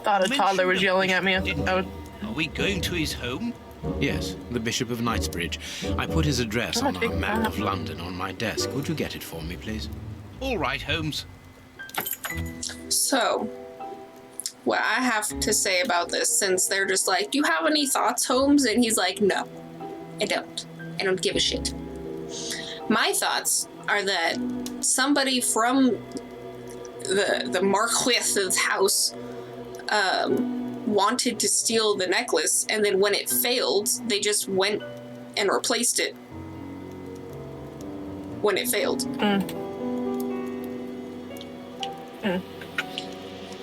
thought a toddler was yelling at me. Are we going to his home? Yes, the Bishop of Knightsbridge. I put his address on our map of London on my desk. Would you get it for me, please? All right, Holmes. So, what I have to say about this, since they're just like, do you have any thoughts, Holmes? And he's like, no, I don't. I don't give a shit. My thoughts are that somebody from the Marquis's house wanted to steal the necklace, and then when it failed, they just went and replaced it when it failed.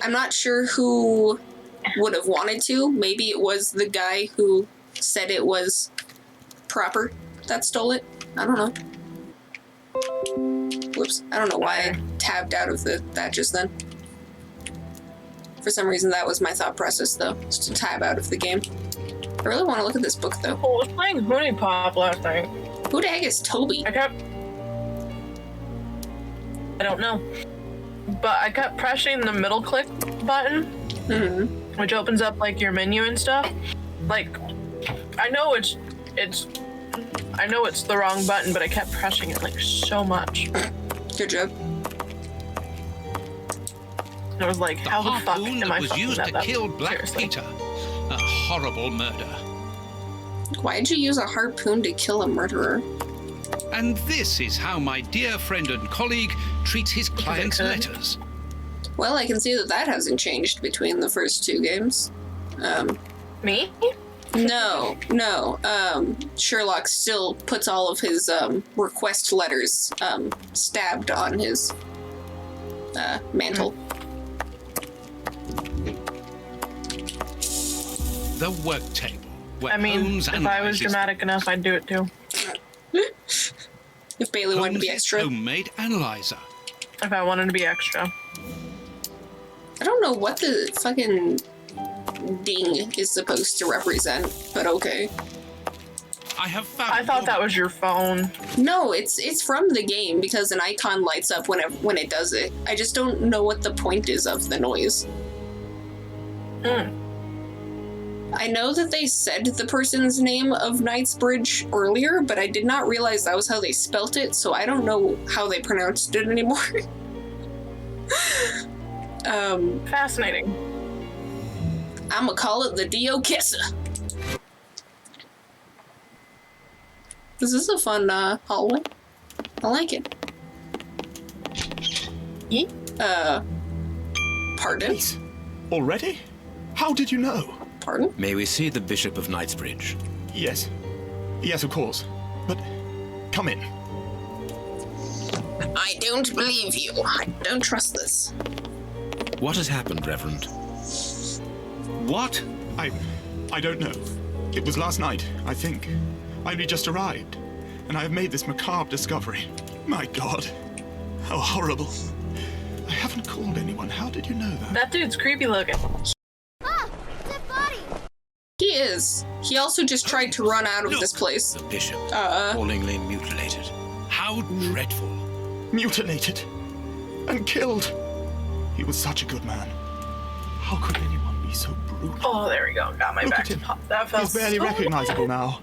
I'm not sure who would have wanted to. Maybe it was the guy who said it was proper that stole it. I don't know. Whoops. I don't know why I tabbed out of that just then. For some reason, that was my thought process, though, just to tab out of the game. I really want to look at this book, though. Oh, I was playing Hooney Pop last night. Who the heck is Toby? I don't know. But I kept pressing the middle click button, which opens up, like, your menu and stuff. Like, I know it's the wrong button, but I kept pressing it, like, so much. Good job. I was like, how the fuck am I was fucking used that to up? kill Black Seriously. Peter. A horrible murder. Why'd you use a harpoon to kill a murderer? And this is how my dear friend and colleague treats his clients' letters. Well, I can see that hasn't changed between the first two games. Me? No. Sherlock still puts all of his request letters stabbed on his mantle. The work table. Where I mean, Holmes if I was dramatic enough, I'd do it too. If Bailey wanted to be extra. Homemade analyzer. If I wanted to be extra. I don't know what the fucking ding is supposed to represent, but okay. I thought that was your phone. No, it's from the game because an icon lights up when it does it. I just don't know what the point is of the noise. I know that they said the person's name of Knightsbridge earlier, but I did not realize that was how they spelt it, so I don't know how they pronounced it anymore. Fascinating. I'ma call it the Dio Kisser. This is a fun hallway. I like it. Pardon? Already? How did you know? Pardon? May we see the Bishop of Knightsbridge? Yes. Yes, of course. But come in. I don't believe you. I don't trust this. What has happened, Reverend? What? I don't know. It was last night, I think. I only just arrived, and I have made this macabre discovery. My God. How horrible. I haven't called anyone. How did you know that? That dude's creepy looking. He is. He also just tried to run out of this place. The Bishop, appallingly mutilated. How dreadful. Mutilated. And killed. He was such a good man. How could anyone be so brutal? Oh, there we go. Got my Look back at to him. pop. That felt He's barely so recognizable now.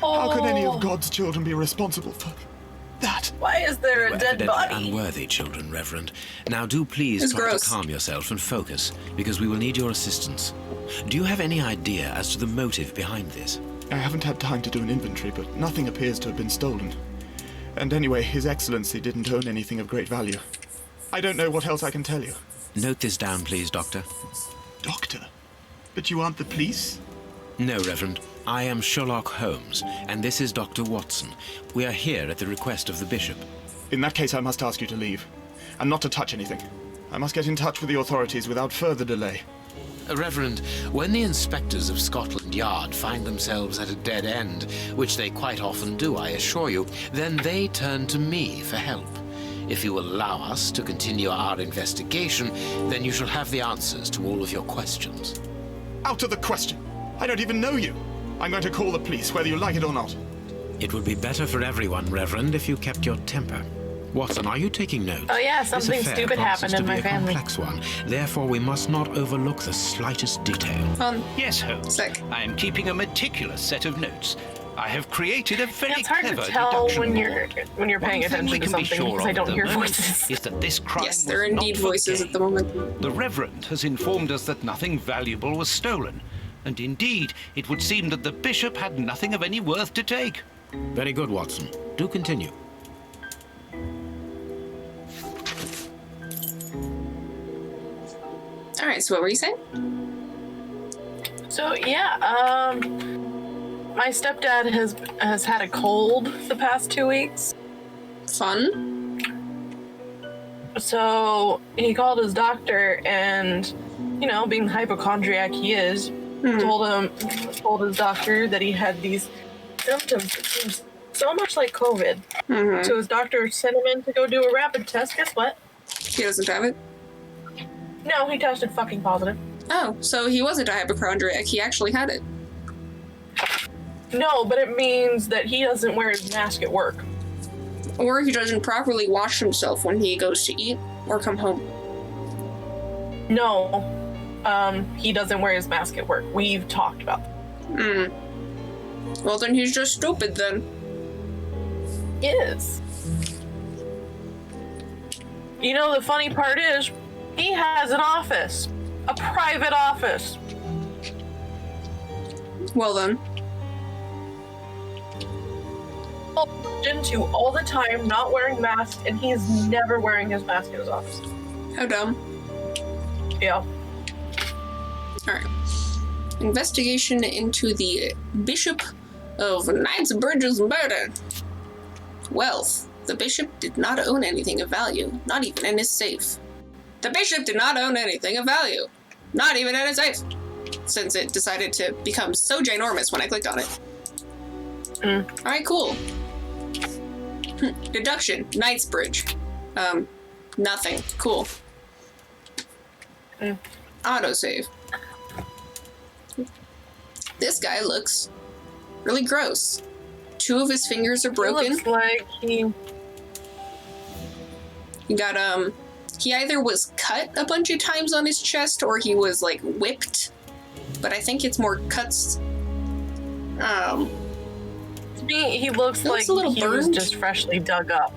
How could any Oh. of God's children be responsible for that? Why is there You a are dead evidently body? unworthy children, Reverend. Now do please It's try gross. to calm yourself and focus, because we will need your assistance. Do you have any idea as to the motive behind this? I haven't had time to do an inventory, but nothing appears to have been stolen. And anyway, His Excellency didn't own anything of great value. I don't know what else I can tell you. Note this down, please, Doctor. Doctor? But you aren't the police? No, Reverend. I am Sherlock Holmes, and this is Dr. Watson. We are here at the request of the Bishop. In that case, I must ask you to leave. And not to touch anything. I must get in touch with the authorities without further delay. Reverend, when the inspectors of Scotland Yard find themselves at a dead end, which they quite often do, I assure you, then they turn to me for help. If you will allow us to continue our investigation, then you shall have the answers to all of your questions. Out of the question! I don't even know you! I'm going to call the police, whether you like it or not. It would be better for everyone, Reverend, if you kept your temper. Watson, are you taking notes? Oh yeah, This something affair stupid promises happened in to be my a family. complex one. Therefore, we must not overlook the slightest detail. Yes, Holmes. Sick. I am keeping a meticulous set of notes. I have created a very It's hard clever to tell deduction when board. you're paying One thing we attention to can be something sure because I of don't at hear the moment voices. is that this crime Yes, was there are not indeed for voices gain. at the moment. The Reverend has informed us that nothing valuable was stolen, and indeed, it would seem that the Bishop had nothing of any worth to take. Very good, Watson. Do continue. All right, so what were you saying? So yeah, my stepdad has had a cold the past 2 weeks. Fun. So he called his doctor and, you know, being the hypochondriac he is, told his doctor that he had these symptoms that seems so much like COVID. So his doctor sent him in to go do a rapid test. Guess what? He doesn't have it. No, he tested fucking positive. Oh, so he wasn't a hypochondriac. He actually had it. No, but it means that he doesn't wear his mask at work. Or he doesn't properly wash himself when he goes to eat or come home. No, he doesn't wear his mask at work. We've talked about that. Well, then he's just stupid then. Is. You know, the funny part is, he has an office. A private office. Well then. Into all the time, not wearing masks, and he is never wearing his mask in his office. How dumb. Yeah. Alright. Investigation into the Bishop of Knightsbridge's murder. Wealth. The bishop did not own anything of value, not even in his safe. The bishop did not own anything of value, not even in his safe, since it decided to become so ginormous when I clicked on it. Alright, cool. Deduction. Knightsbridge. Nothing. Cool. Autosave. This guy looks really gross. 2 of his fingers are broken. He looks like he got, he either was cut a bunch of times on his chest or he was, like, whipped. But I think it's more cuts. To me, he looks like a little he was burned. just freshly dug up.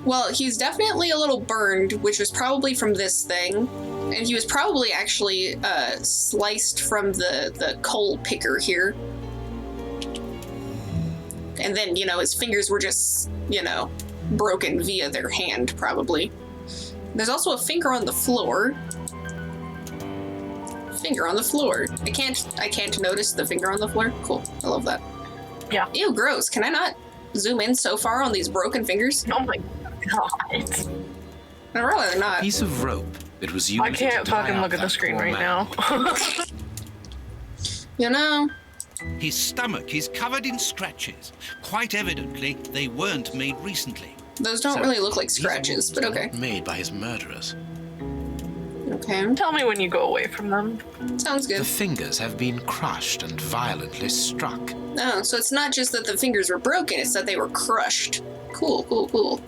Well, he's definitely a little burned, which was probably from this thing. And he was probably actually sliced from the coal picker here. And then, you know, his fingers were just, you know, broken via their hand, probably. There's also a finger on the floor. Finger on the floor. I can't notice the finger on the floor. Cool. I love that. Yeah. Ew, gross. Can I not zoom in so far on these broken fingers? Oh my god. I'd rather not. Piece of rope. It was used I can't to tie fucking up look at the that screen poor right man. now. You know, His stomach is covered in scratches. Quite evidently, they weren't made recently. those don't So, really look like these scratches, wounds but were okay. not made by his murderers. Okay. Tell me when you go away from them. Sounds The good. fingers have been crushed and violently struck. Oh, so it's not just that the fingers were broken, it's that they were crushed. Cool, cool, cool.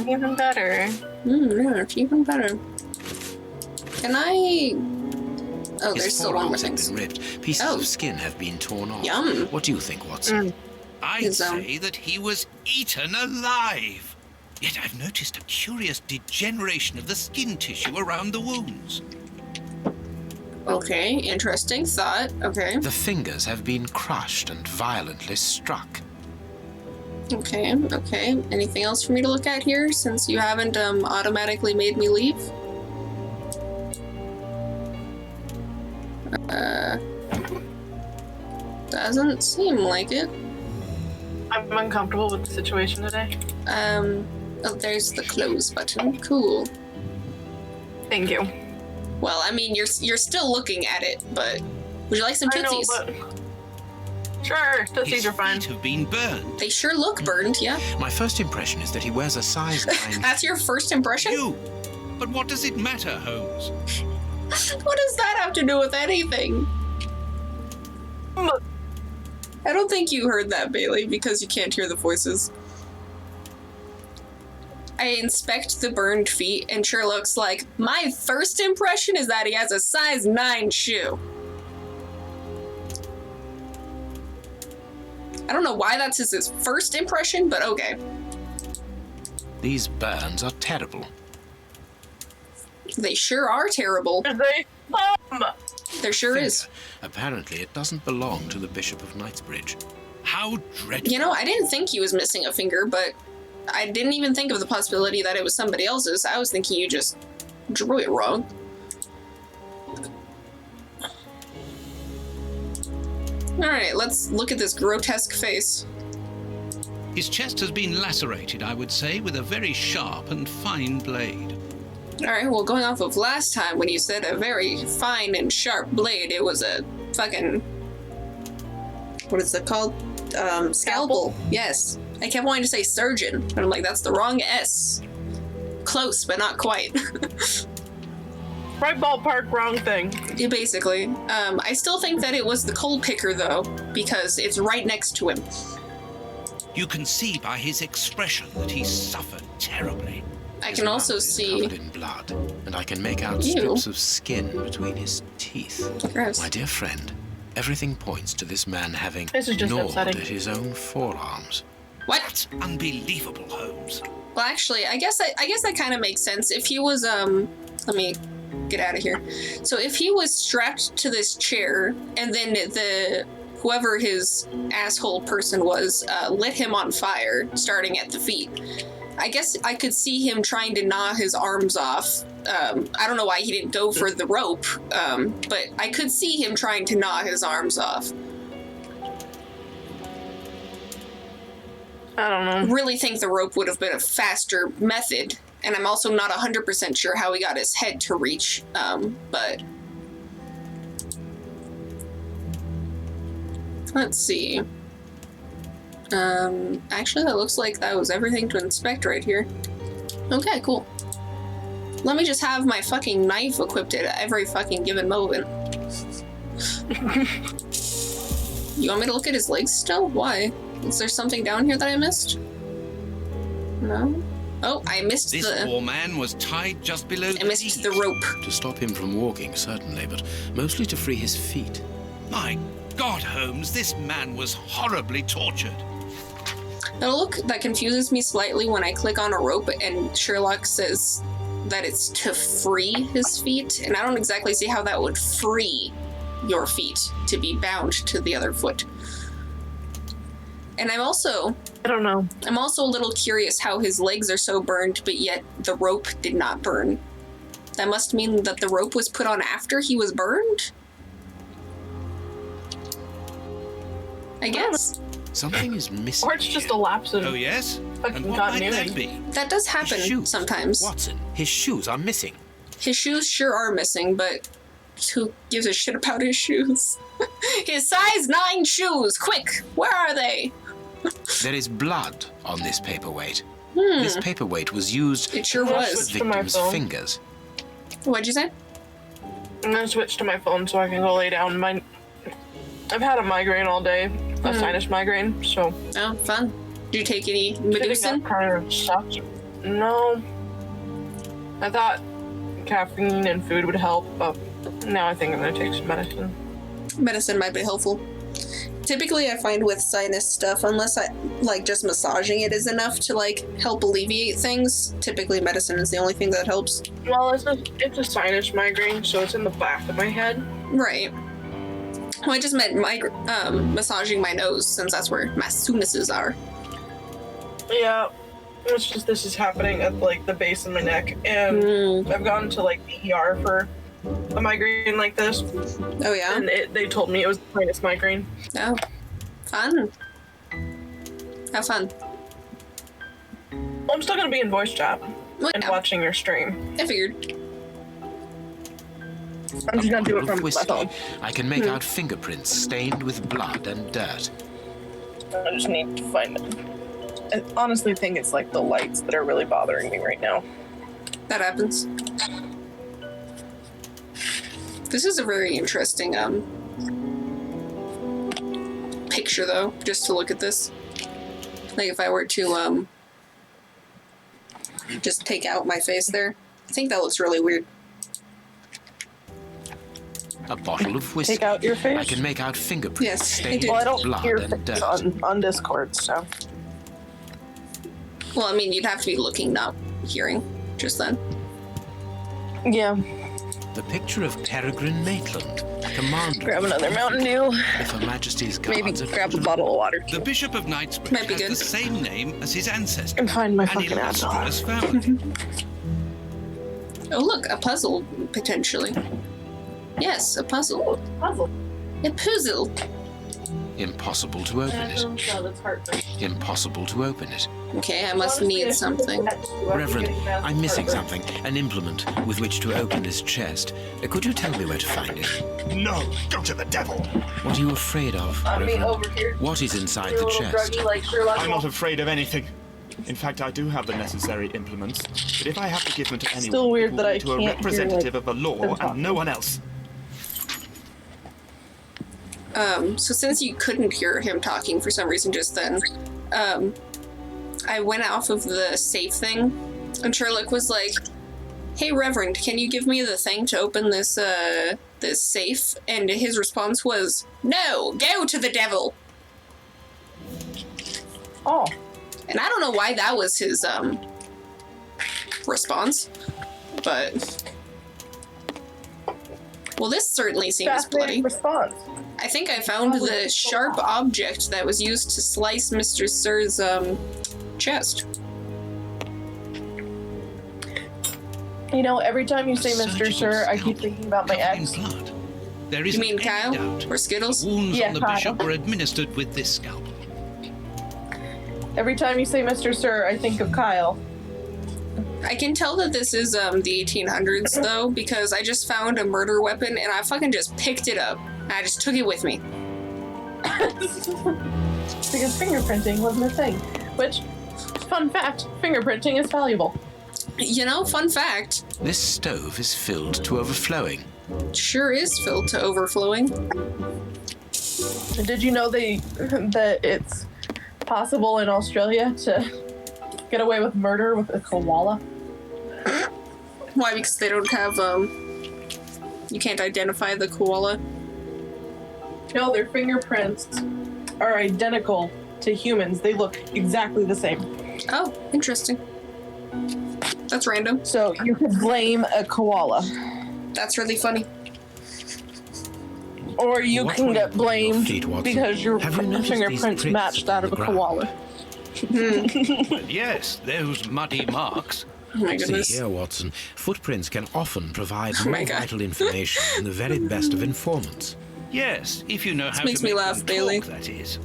Even better. Yeah, even better. Can I... Oh, His there's still one more forearms have thing. been ripped. Pieces Oh. of skin have been torn off. Yum. What do you think, Watson? I'd His, say that he was eaten alive. Yet I've noticed a curious degeneration of the skin tissue around the wounds. Okay, interesting thought. Okay. The fingers have been crushed and violently struck. Okay, okay. Anything else for me to look at here, since you haven't automatically made me leave? Doesn't seem like it. I'm uncomfortable with the situation today. Oh, there's the close button. Cool. Thank you. Well, I mean, you're still looking at it, but would you like some I know, tootsies? but... Sure, tootsies His are fine. feet have been burned. They sure look burned, yeah. My first impression is that he wears a size 9. That's your first impression? You! But what does it matter, Holmes? What does that have to do with anything? I don't think you heard that, Bailey, because you can't hear the voices. I inspect the burned feet, and Sherlock's like, my first impression is that he has a size 9 shoe. I don't know why that's his first impression, but okay. These burns are terrible. They sure are terrible. They There sure is. Apparently, it doesn't belong to the Bishop of Knightsbridge. How dreadful. You know, I didn't think he was missing a finger, but I didn't even think of the possibility that it was somebody else's. I was thinking you just drew it wrong. Alright, let's look at this grotesque face. His chest has been lacerated, I would say, with a very sharp and fine blade. Alright, well, going off of last time when you said a very fine and sharp blade, it was a fucking... What is it called? Scalpel. Yes. I kept wanting to say surgeon, but I'm like, that's the wrong S. Close, but not quite. right ballpark, wrong thing. Yeah, basically. I still think that it was the coal picker, though, because it's right next to him. You can see by his expression that he suffered terribly. I can also His mouth is see... covered in blood, and I can make out Ew. strips of skin between his teeth. Gross. My dear friend, everything points to this man having This is just gnawed upsetting. at his own forearms. What? That's unbelievable, Holmes. Well, actually, I guess that kind of makes sense. If he was, let me get out of here. So if he was strapped to this chair, and then whoever his asshole person was, lit him on fire, starting at the feet, I guess I could see him trying to gnaw his arms off. I don't know why he didn't go for the rope, but I could see him trying to gnaw his arms off. I don't know. Really think the rope would have been a faster method, and I'm also not 100% sure how he got his head to reach, but... Let's see. Actually, that looks like that was everything to inspect right here. Okay, cool. Let me just have my fucking knife equipped at every fucking given moment. You want me to look at his legs still? Why? Is there something down here that I missed? No? Oh, I missed This the... poor man was tied just below I the missed knees. the rope. To stop him from walking, certainly, but mostly to free his feet. My God, Holmes, this man was horribly tortured. The look that confuses me slightly when I click on a rope and Sherlock says that it's to free his feet, and I don't exactly see how that would free your feet to be bound to the other foot. And I don't know. I'm also a little curious how his legs are so burned, but yet the rope did not burn. That must mean that the rope was put on after he was burned? I guess. Something is missing. Or it's just a here. lapse of Oh, yes? fucking And what might continuity. that be? That does His happen shoes. sometimes. Watson, his shoes are missing. His shoes sure are missing, but who gives a shit about his shoes? His size 9 shoes! Quick! Where are they? There is blood on this paperweight. This paperweight was used It sure to was. the Switch to my victim's phone. fingers. What'd you say? I'm gonna switch to my phone so I can go lay down. I've had a migraine all day, a sinus migraine, so Oh, fun. Did you take any sitting Medusin? up kind of sucks. No, I thought caffeine and food would help, but now I think I'm gonna take some medicine. Medicine might be helpful. Typically, I find with sinus stuff, unless I like just massaging it is enough to like help alleviate things. Typically, medicine is the only thing that helps. Well, it's a sinus migraine, so it's in the back of my head. Right. Well, I just meant massaging my nose, since that's where my sinuses are. Yeah, it's just this is happening at like the base of my neck, and I've gone to like the ER for a migraine like this, Oh yeah. and they told me it was sinus migraine. Oh, fun. Have fun. Well, I'm still gonna be in voice chat Well, and yeah, watching your stream. I figured. I'm just gonna do it Bottle from of my whiskey. phone. I can make out fingerprints stained with blood and dirt. I just need to find it. I honestly think it's like the lights that are really bothering me right now. That happens. This is a very interesting picture, though. Just to look at this, like if I were to Just take out my face there. I think that looks really weird. A bottle of whiskey. Take out your face? I can make out fingerprints Yes, I stained do. Well, I with don't blood hear and things dirt. on Discord, so. Well, I mean, you'd have to be looking, not hearing, just then. Yeah. The picture of Peregrine Maitland, commander. Grab another Mountain Dew. If Her Majesty's guards Maybe are grab a bottle of water. The Bishop of Knightsbridge Might be has good. the same name as his ancestor. And find my An fucking apple. illustrious family. Oh, look, a puzzle, potentially. Yes, a puzzle. Puzzle. A puzzle. impossible to open it. No, that's heartbreaking. Impossible to open it. Okay, I must need something. Reverend, I'm missing something. An implement with which to open this chest. Could you tell me where to find it? No, go to the devil. What are you afraid of, Me Reverend? over here. What is inside You're a the little chest? druggy like Sherlock. I'm not afraid of anything. In fact, I do have the necessary implements, but if I have to give them to anyone, Still weird it will that I be to a can't hear, representative like, of the law them talk. and no one else. So since you couldn't hear him talking for some reason just then, I went off of the safe thing, and Sherlock was like, "Hey, Reverend, can you give me the thing to open this this safe?" And his response was, "No, go to the devil." Oh, And I don't know why that was his response, but well, this certainly seems bloody. fascinating response. I think I found the sharp object that was used to slice Mr. Sir's chest. You know, every time you say A Mr. surgical Sir, I keep scalpel thinking about my covered in ex. blood. There You isn't mean any Kyle doubt. or Skittles? Wounds Yeah, on the Kyle. bishop were administered with this scalpel. Every time you say Mr. Sir, I think of Kyle. I can tell that this is the 1800s though, because I just found a murder weapon and I fucking just picked it up. I just took it with me. Because fingerprinting wasn't a thing. Which, fun fact, fingerprinting is valuable. You know, fun fact, This stove is filled to overflowing. sure is filled to overflowing. Did you know that it's possible in Australia to get away with murder with a koala? Why? Because they don't have you can't identify the koala. No, their fingerprints are identical to humans. They look exactly the same. Oh, interesting. That's random. So you could blame a koala. That's really funny. Or you What can were get you putting on your blamed feet, Watson? because your Have you noticed these fingerprints prints matched that on of the a ground? koala. Well, yes, those muddy marks. Oh my See goodness. here, Watson. Footprints can often provide Oh my more God. vital information than the very best of informants. Yes, if you know how makes to me make laugh, them Bailey. talk, that is.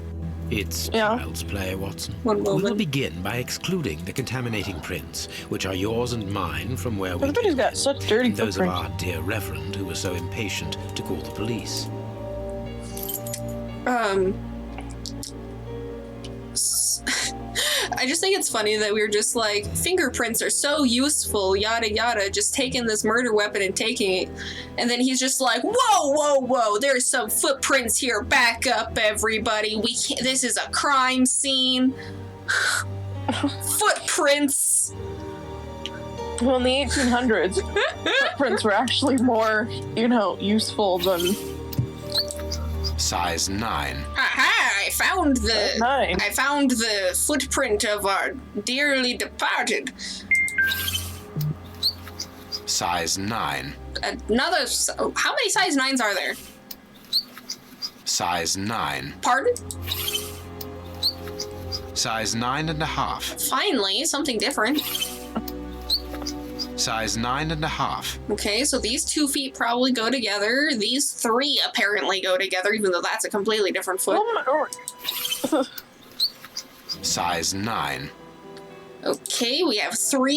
It's Yeah. child's play, Watson. One We will moment. begin by excluding the contaminating prints, which are yours and mine from where we Everybody's came, got such dirty and those of footprints. our dear Reverend, who was so impatient to call the police. I just think it's funny that we were just like, fingerprints are so useful, yada yada, just taking this murder weapon and taking it. And then he's just like, whoa, whoa, whoa, there's some footprints here, back up everybody. We can't, this is a crime scene. Footprints. Well, in the 1800s, footprints were actually more, useful than Size 9. Aha, I found nine. I found the footprint of our dearly departed. Size 9. Another, how many size 9s are there? Size 9. Pardon? Size 9.5. Finally, something different. Size 9.5. Okay, so these 2 feet probably go together. These 3 apparently go together, even though that's a completely different foot. Oh my lord. Size 9. Okay, we have 4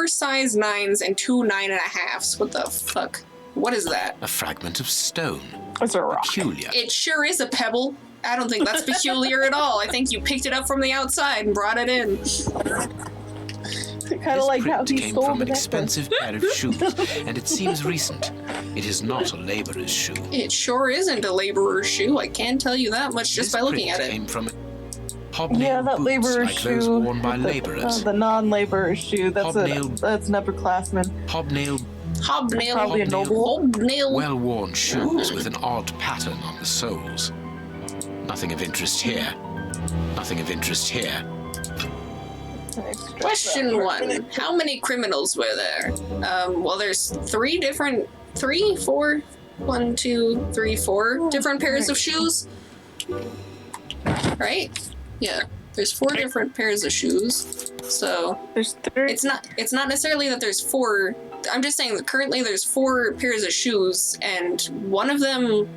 size 9s and 2 9.5s. What the fuck? What is that? A fragment of stone. It's a rock. Peculiar. It sure is a pebble. I don't think that's peculiar at all. I think you picked it up from the outside and brought it in. Kind of This like how print he came stole from the an necklace. expensive pair of shoes, and it seems recent. It is not a laborer's shoe. It sure isn't a laborer's shoe. I can tell you that much just This by looking print at it. came from hobnail that boots laborer like shoe. those worn by laborers. The non-laborer shoe. That's Hobnail- an upperclassman. Hobnail, Hobnail. Probably a noble. Hobnail. well-worn shoes with an odd pattern on the soles. Nothing of interest here. Nothing of interest here. Question 1. How many criminals were there? Well, there's 4 different pairs of shoes. Right? Yeah. There's 4 different pairs of shoes. So There's 3. it's not necessarily that there's 4. I'm just saying that currently there's 4 pairs of shoes, and one of them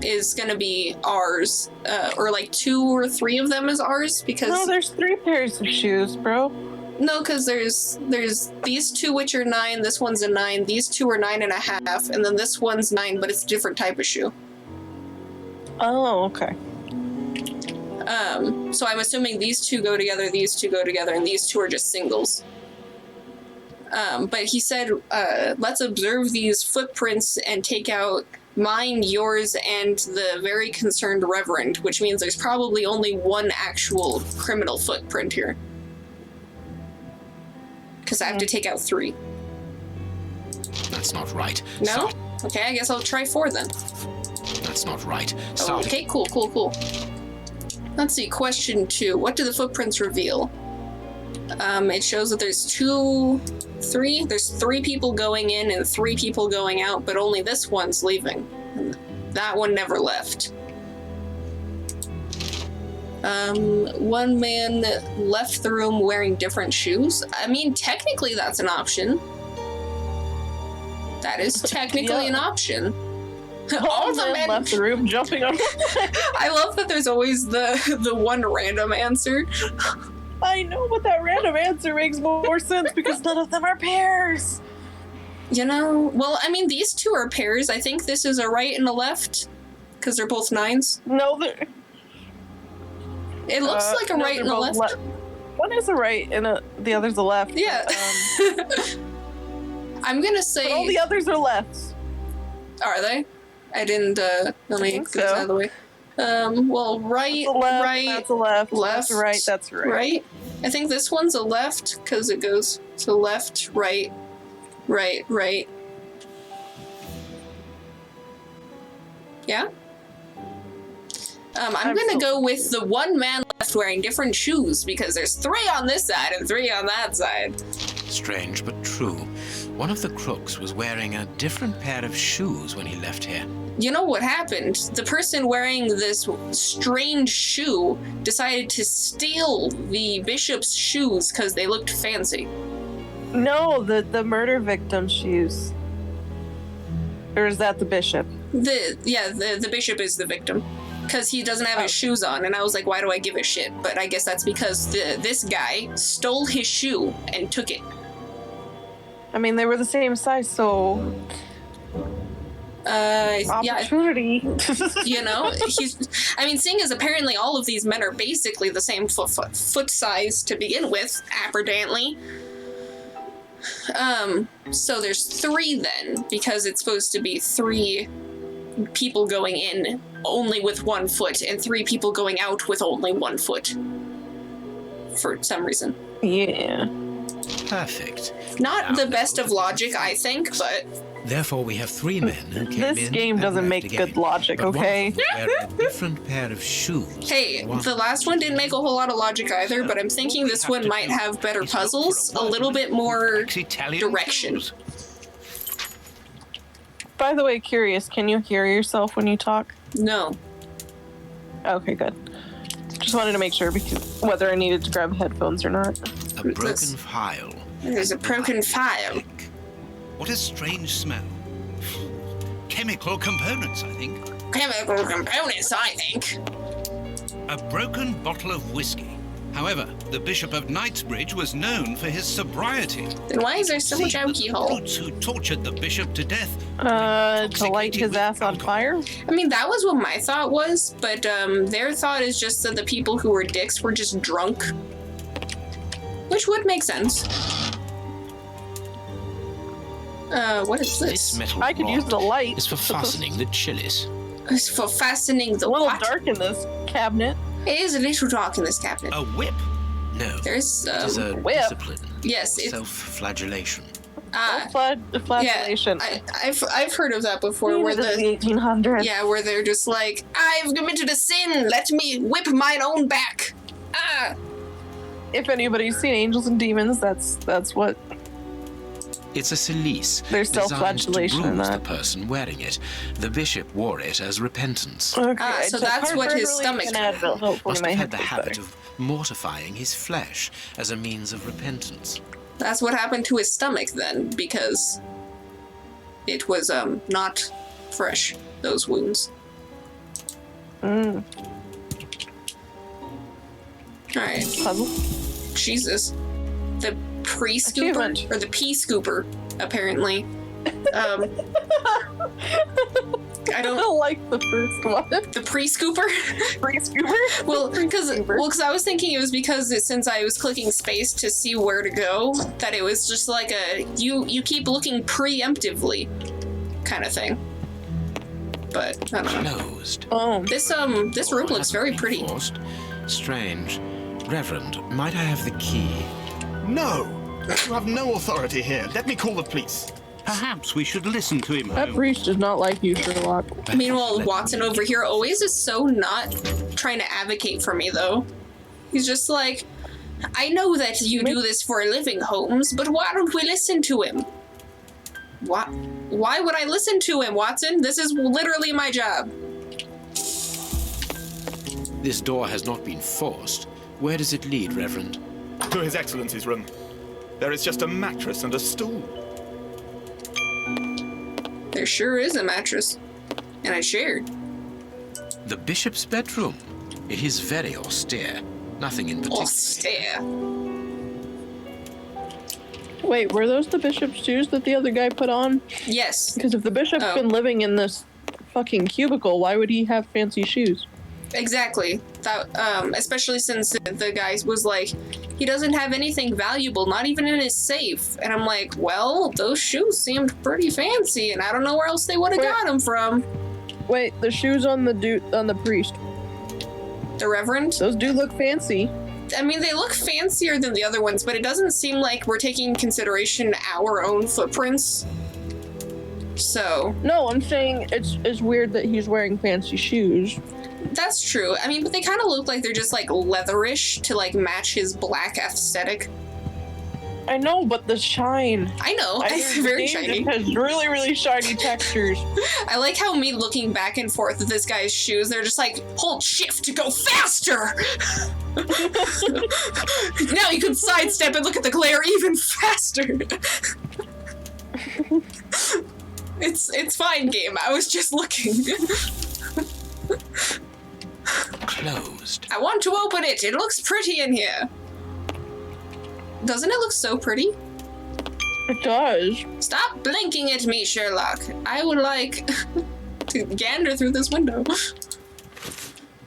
is gonna be ours, or like 2 or 3 of them is ours, because No, there's 3 pairs of shoes, bro. no, because there's these 2 which are 9, this one's a 9, these 2 are 9.5, and then this one's 9, but it's a different type of shoe. Oh, okay. So I'm assuming these 2 go together, these 2 go together, and these 2 are just singles. But he said, let's observe these footprints and take out mine, yours, and the very concerned Reverend, which means there's probably only one actual criminal footprint here. Because I have to take out 3. That's not right. No? Start. Okay, I guess I'll try 4 then. That's not right. Oh, Start. okay, cool. Let's see, question 2. What do the footprints reveal? It shows that there's 3 people going in and 3 people going out, but only this one's leaving. That one never left. One man left the room wearing different shoes. I mean, technically that's an option. That is technically an option. All the men left the room jumping on. I love that there's always the one random answer. I know, but that random answer makes more sense because none of them are pairs. You know, well, I mean, these 2 are pairs. I think this is a right and a left because they're both 9s. No, It looks like a right and a left. One is a right and the other's a left. Yeah. I'm gonna say. But all the others are left. Are they? I didn't. Let me get this out of the way. Well, right, right, That's a left. left, That's a right. That's a right. right. I think this one's a left because it goes to left, right, right, right. Yeah. I'm gonna go with the one man left wearing different shoes because there's 3 on this side and 3 on that side. Strange but true. One of the crooks was wearing a different pair of shoes when he left here. You know what happened? The person wearing this strange shoe decided to steal the bishop's shoes because they looked fancy. No, the murder victim's shoes. Or is that the bishop? The bishop is the victim. Because he doesn't have his shoes on, and I was like, why do I give a shit? But I guess that's because this guy stole his shoe and took it. I mean, they were the same size, so opportunity. Yeah, you know, seeing as apparently all of these men are basically the same foot size to begin with, apparently. So there's 3 then, because it's supposed to be 3 people going in only with 1 foot and 3 people going out with only 1 foot. For some reason. Yeah. Perfect. Not Now, the best of logic, I think, but Therefore, we have 3 men who came in. This game and doesn't left make again. good logic, But one okay? of them was wearing a different pair of shoes. hey, One- the last one didn't make a whole lot of logic either, but I'm thinking this one might have better puzzles, a little bit more direction. By the way, curious, can you hear yourself when you talk? No. Okay, good. Just wanted to make sure because whether I needed to grab headphones or not. A broken file. There's a broken file. What a strange smell. Chemical components, I think. Chemical components, I think. A broken bottle of whiskey. However, the Bishop of Knightsbridge was known for his sobriety. Then why is there so much alcohol? The brutes who tortured the bishop to death. To light his ass on fire? I mean, that was what my thought was, but their thought is just that the people who were dicks were just drunk. Which would make sense. What is This this? metal I could rod use the light. is for fastening the chilies. It's for fastening the It's a little what? dark in this cabinet. It is a little dark in this cabinet. A whip? No, There's, it is a whip. discipline. yes, it's, Self-flagellation. Flagellation. I've heard of that before, where the the, 1800s. yeah, where they're just like, I've committed a sin, let me whip mine own back. If anybody's seen Angels and Demons, that's what. It's a cilice There's designed to self-flagellation in bruise the that. person wearing it. The bishop wore it as repentance. Okay, So that's what his stomach had. Hopefully Must my have hip had the is habit better. of mortifying his flesh as a means of repentance. That's what happened to his stomach then, because it was, not fresh, those wounds. Mm. Alright, Puzzle. Jesus. The pre-scooper, Achievement. or the pea-scooper, apparently. I I don't, don't like the first one. the pre-scooper? Free scooper? Well, because Scooper. I was thinking it was because since I was clicking space to see where to go, that it was just like a you keep looking preemptively kind of thing. But I don't know. Closed. Oh. This Door room looks hasn't very been pretty. forced. Strange. Reverend, might I have the key? No! You have no authority here. Let me call the police. Perhaps we should listen to him, That Holmes. priest does not like you, Sherlock. Meanwhile, Let Watson me- over here always is so not trying to advocate for me, though. He's just like, I know that you do this for a living, Holmes, but why don't we listen to him? Why would I listen to him, Watson? This is literally my job. This door has not been forced. Where does it lead, Reverend? To His Excellency's room. There is just a mattress and a stool. There sure is a mattress. And I shared. The bishop's bedroom. It is very austere. Nothing in particular. Austere. Wait, were those the bishop's shoes that the other guy put on? Yes. Because if the bishop's Oh. been living in this fucking cubicle, why would he have fancy shoes? Exactly. That, especially since the guy was like, he doesn't have anything valuable, not even in his safe. And I'm like, well, those shoes seemed pretty fancy, and I don't know where else they would have Wait. got them from. Wait, the shoes on the priest. The Reverend? Those do look fancy. I mean, they look fancier than the other ones, but it doesn't seem like we're taking into consideration our own footprints. So, No, I'm saying it's weird that he's wearing fancy shoes. that's true. I mean, but they kind of look like they're just like leatherish to like match his black aesthetic. I know, but the shine. I know, I it's hear very Dave shiny. has really, really shiny textures. I like how me looking back and forth at this guy's shoes, they're just like, hold shift to go faster! Now you can sidestep and look at the glare even faster! It's fine, game. I was just looking. Closed. I want to open it. It looks pretty in here. Doesn't it look so pretty? It does. Stop blinking at me, Sherlock. I would like to gander through this window.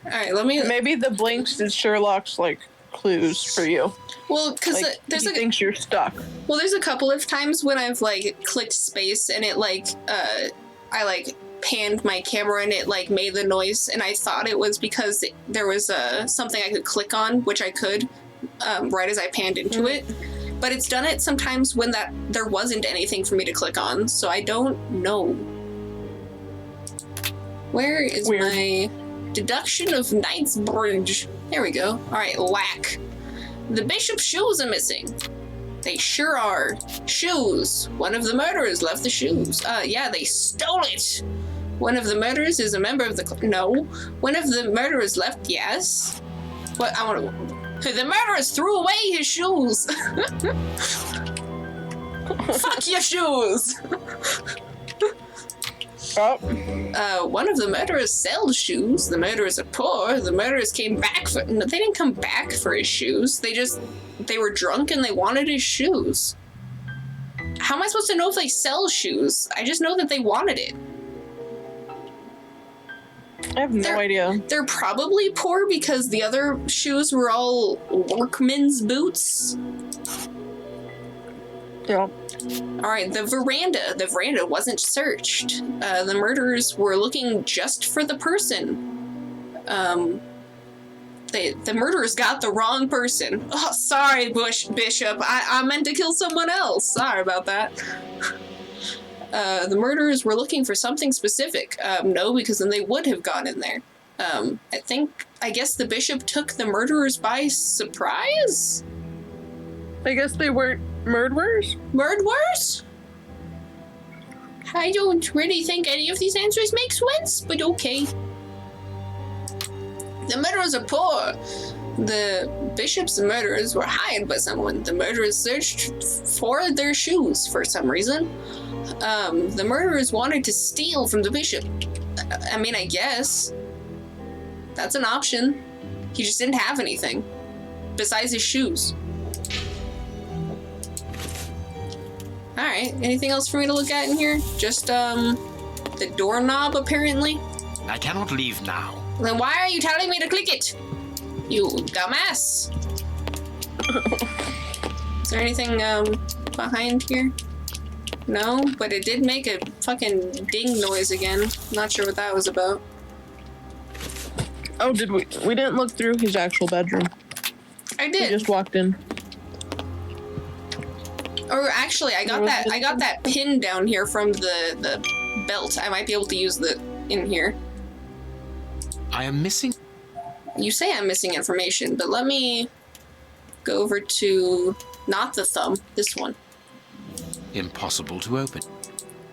Alright, let me... Maybe the blinks is Sherlock's, like, clues for you. Well, because Like, there's he a... thinks you're stuck. Well, there's a couple of times when I've, like, clicked space and it, like, I, like, panned my camera and it, like, made the noise, and I thought it was because there was, something I could click on, which I could, right as I panned into it. But it's done it sometimes when there wasn't anything for me to click on, so I don't know. Where is Weird. my deduction of Knightsbridge? There we go. Alright, lack. The bishop's shoes are missing. They sure are. Shoes. One of the murderers left the shoes. Yeah, they stole it. One of the murderers is a member of the... No. One of the murderers left... Yes. What? I want to... The murderers threw away his shoes. Fuck your shoes. One of the murderers sells shoes. The murderers are poor. The murderers came back for... No, they didn't come back for his shoes. They were drunk and they wanted his shoes. How am I supposed to know if they sell shoes? I just know that they wanted it. I have no idea. They're probably poor because the other shoes were all workmen's boots. Yeah. Alright, the veranda. The veranda wasn't searched. The murderers were looking just for the person. the murderers got the wrong person. Oh, sorry, Bishop. I meant to kill someone else. Sorry about that. The murderers were looking for something specific. No, because then they would have gone in there. I guess the bishop took the murderers by surprise? I guess they weren't murderers? Murderers? I don't really think any of these answers make sense, but okay. The murderers are poor. The bishop's murderers were hired by someone. The murderers searched for their shoes for some reason. The murderers wanted to steal from the bishop. I mean, I guess. That's an option. He just didn't have anything. Besides his shoes. Alright, anything else for me to look at in here? Just, the doorknob, apparently? I cannot leave now. Then why are you telling me to click it? You dumbass. Is there anything, behind here? No, but it did make a fucking ding noise again. Not sure what that was about. Oh, did we? We didn't look through his actual bedroom. I did. We just walked in. Or actually, I got that pin down here from the belt. I might be able to use the in here. I am missing... You say I'm missing information, but let me go over to not the thumb, this one. Impossible to open.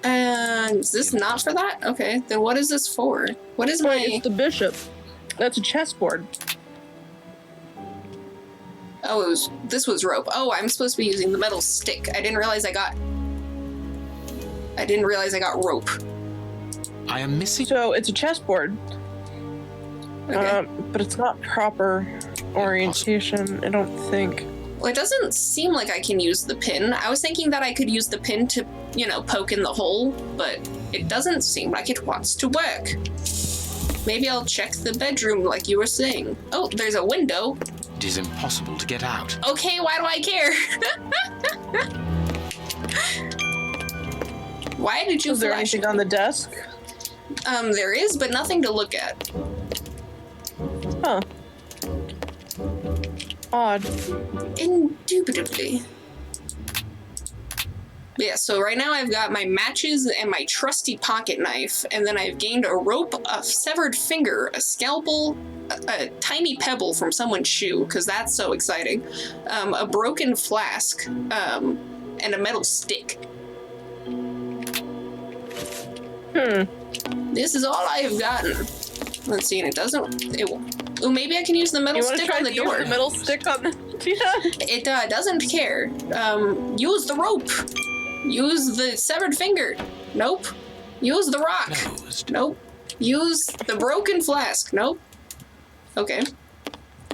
Is this not for that? Okay, then what is this for? What is my... It's the bishop. That's a chessboard. Oh, this was rope. Oh, I'm supposed to be using the metal stick. I didn't realize I got rope. I am missing... So it's a chessboard. Okay. But it's not proper orientation, I don't think. Well, it doesn't seem like I can use the pin. I was thinking that I could use the pin to, poke in the hole, but it doesn't seem like it wants to work. Maybe I'll check the bedroom like you were saying. Oh, there's a window. It is impossible to get out. Okay, why do I care? Why did you Is there flash anything on the desk? There is, but nothing to look at. Huh. Odd. Indubitably. Yeah, so right now I've got my matches and my trusty pocket knife, and then I've gained a rope, a severed finger, a scalpel, a tiny pebble from someone's shoe, because that's so exciting, a broken flask, and a metal stick. This is all I have gotten. Let's see, and it doesn't... Oh, maybe I can use the metal stick on the door. The metal stick on the... Yeah. It doesn't care. Use the rope. Use the severed finger. Nope. Use the rock. Closed. Nope. Use the broken flask. Nope. Okay.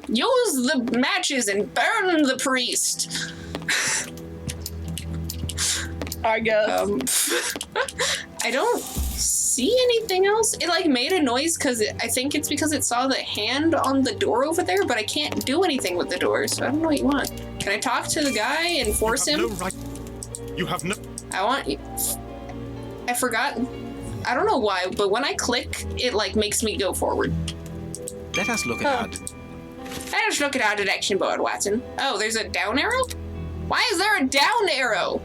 Use the matches and burn the priest. I guess. I don't see anything else. It made a noise because I think it's because it saw the hand on the door over there, but I can't do anything with the door, so I don't know what you want. Can I talk to the guy and force him? No right. You have no... I forgot. I don't know why, but when I click, it makes me go forward. Let us look at our... Let us look at our direction board, Watson. Oh, there's a down arrow? Why is there a down arrow?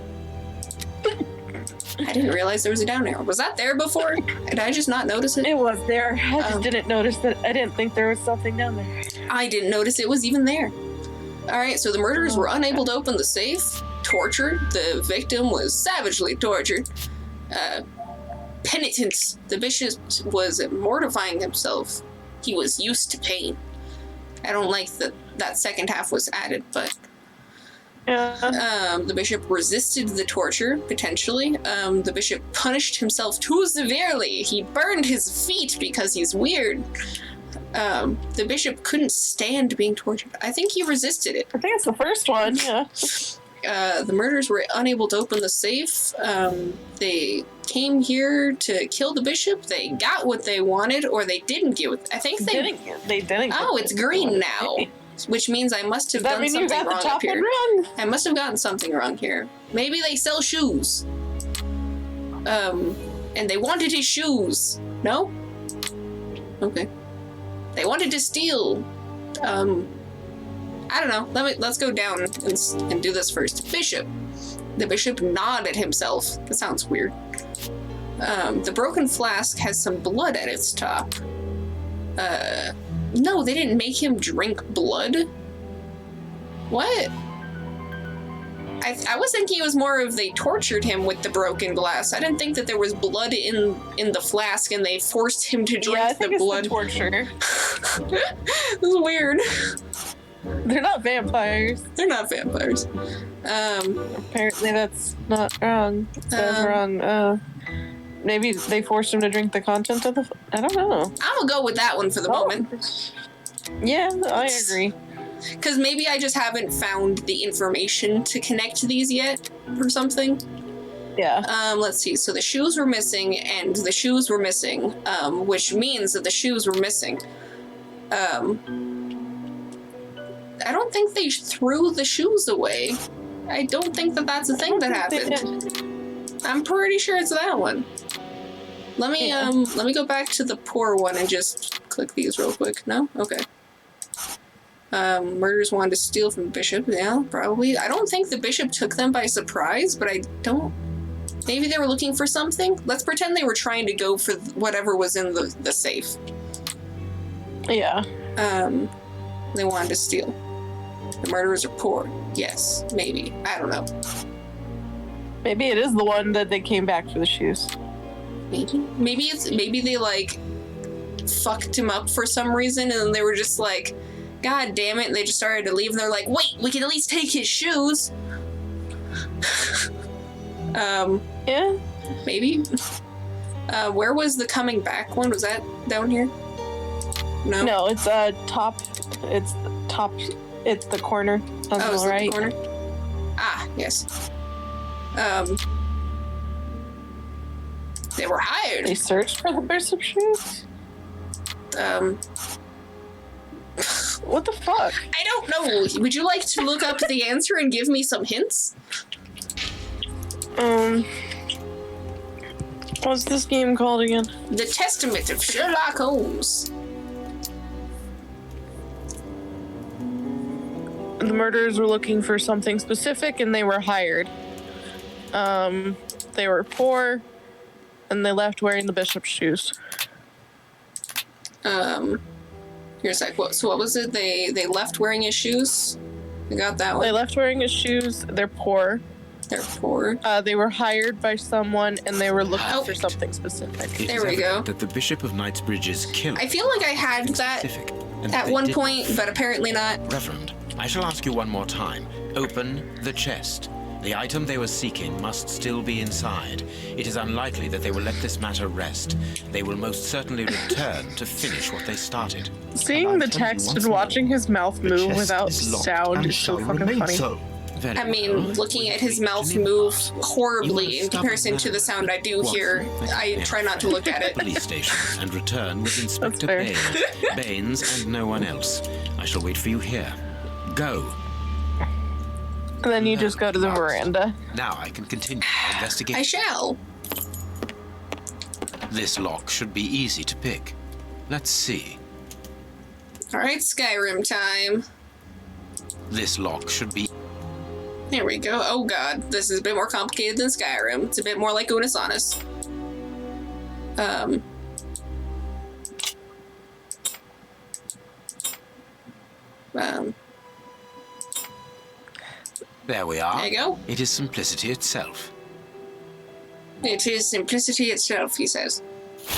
I didn't realize there was a down arrow. Was that there before? Did I just not notice it? It was there. I just didn't notice that. I didn't think there was something down there. I didn't notice it was even there. Alright, so the murderers were unable to open the safe. Tortured. The victim was savagely tortured. Penitence. The bishop was mortifying himself. He was used to pain. I don't like that second half was added, but... Yeah. The bishop resisted the torture, potentially. The bishop punished himself too severely. He burned his feet because he's weird. The bishop couldn't stand being tortured. I think he resisted it. I think it's the first one, yeah. The murderers were unable to open the safe. They came here to kill the bishop. They got what they wanted, or they didn't get what... I think they didn't. Oh, it's green now. Which means I must have done something wrong up here. I must have gotten something wrong here. Maybe they sell shoes. And they wanted his shoes. No? Okay. They wanted to steal I don't know. Let's go down and do this first. Bishop. The bishop nodded himself. That sounds weird. The broken flask has some blood at its top. No, they didn't make him drink blood? What? I was thinking it was more of they tortured him with the broken glass. I didn't think that there was blood in the flask and they forced him to drink I think the blood. it's the torture. This is weird. They're not vampires. They're not vampires. Apparently that's not wrong. That's wrong. Maybe they forced him to drink the content of the... I don't know. I'm gonna go with that one for the moment. Yeah, I agree. Because maybe I just haven't found the information to connect these yet or something. Yeah. Let's see. So the shoes were missing and the shoes were missing, which means that the shoes were missing. I don't think they threw the shoes away. I don't think that that's a thing that happened. I'm pretty sure it's that one. Let me go back to the poor one and just click these real quick. No? Okay. Murderers wanted to steal from the bishop. Yeah, probably. I don't think the bishop took them by surprise, but I don't... Maybe they were looking for something? Let's pretend they were trying to go for whatever was in the safe. Yeah. They wanted to steal. The murderers are poor. Yes, maybe. I don't know. Maybe it is the one that they came back for the shoes. Maybe they like fucked him up for some reason and then they were just like, God damn it, and they just started to leave and they're like, wait, we can at least take his shoes. Yeah. Maybe. Where was the coming back one? Was that down here? No. No, it's top. It's top. It's the corner on Oh, is the it right. the corner? Ah, yes. They were hired. They searched for the bishop shoes. What the fuck? I don't know. Would you like to look up the answer and give me some hints? What's this game called again? The Testament of Sherlock Holmes. The murderers were looking for something specific and they were hired. They were poor and they left wearing the bishop's shoes. Here's like what? So what was it? They left wearing his shoes. I got that They one. left wearing his shoes. They're poor. They're poor. They were hired by someone and they were looking for Perfect. something specific. It There is we go. evident that the Bishop of Knightsbridge's killer I feel like I had that specific, and at they one didn't. point, but apparently not. Reverend, I shall ask you one more time. Open the chest. The item they were seeking must still be inside. It is unlikely that they will let this matter rest. They will most certainly return to finish what they started. Seeing the text and watching his mouth move without sound is so fucking funny. Very I mean, well. looking at his Wait mouth till it move passes. horribly You in comparison to the sound I do hear, I try not to look at it. Police station and return with Inspector fair. Baines. Baines and no one else. I shall wait for you here. Go. And then you just go to the Right. veranda. Now I can continue my I investigation. shall. This lock should be easy to pick. Let's see. Alright, Skyrim time. This lock should be... Here we go. Oh god, this is a bit more complicated than Skyrim. It's a bit more like Unis Honest. There we are. There you go. It is simplicity itself. It is simplicity itself, he says.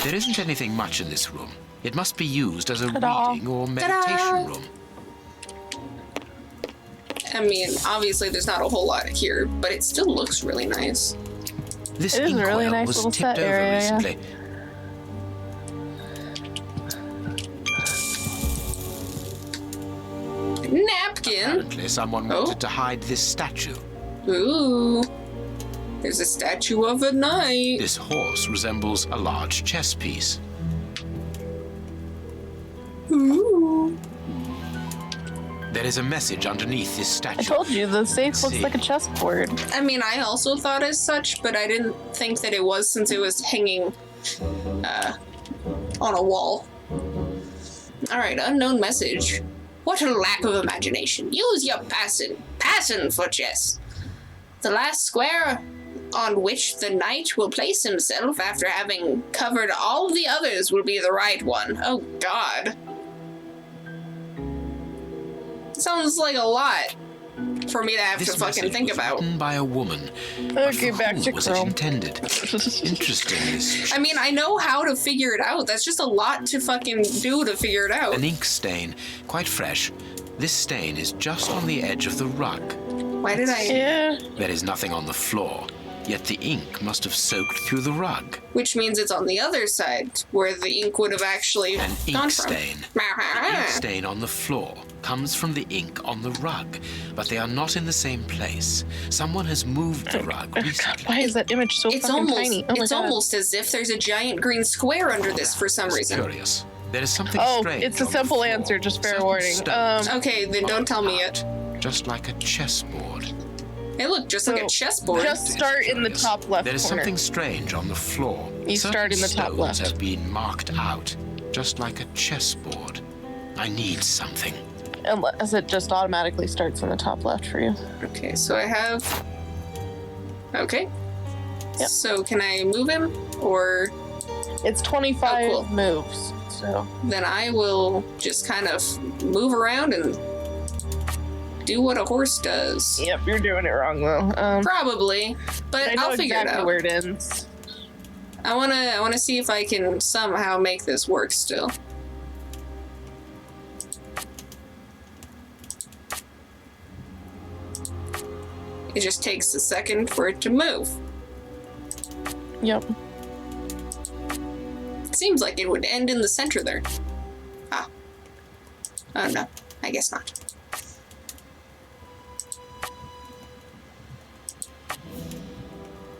There isn't anything much in this room. It must be used as a Ta-da. reading or Ta-da. meditation room. I mean, obviously there's not a whole lot here, but it still looks really nice. This It is a really inkwell nice was little tipped set over area, yeah. recently. Napkin? Apparently someone Oh. wanted to hide this statue. Ooh. There's a statue of a knight. This horse resembles a large chess piece. Ooh. There is a message underneath this I statue. told you, the safe looks See. like a chessboard. I mean, I also thought as such, but I didn't think that it was since it was hanging on a wall. Alright, unknown message. What a lack of imagination. Use your passion for chess. The last square on which the knight will place himself after having covered all the others will be the right one. Oh, God. Sounds like a lot for me to have to fucking think about. Written by a woman. Okay, back to was it Chrome. intended? Interesting. This I mean, I know how to figure it out. That's just a lot to fucking do to figure it out. an ink stain, quite fresh. This stain is just on the edge of the rug. Why did I... Yeah. There is nothing on the floor, yet the ink must have soaked through the rug. Which means it's on the other side, where the ink would have actually An gone ink from. stain. The ink stain on the floor comes from the ink on the rug, but they are not in the same place. Someone has moved the rug recently. Why is that image so It's fucking almost, tiny? Oh my it's God. almost as if there's a giant green square under this for some It's reason. curious. There is something Oh, strange. it's a on the simple floor. answer, just fair Certain warning. stones Okay, then don't tell me it. just like a chessboard. Hey, look, just like a So, chessboard. just start in the Curious. top left There is corner. something strange on the floor. You start in the top Certain left. stones have been marked out, just like a chessboard. I need something. Unless it just automatically starts in the top left for you. Okay, so I have... Okay. Yep. So can I move him? Or It's 25 Oh, cool. moves. So then I will just kind of move around and do what a horse does. yep, you're doing it wrong though. Probably, but I know I'll figure exactly it out. where it ends. I wanna see if I can somehow make this work still. It just takes a second for it to move. Yep. Seems like it would end in the center there. Ah. Oh no, I guess not.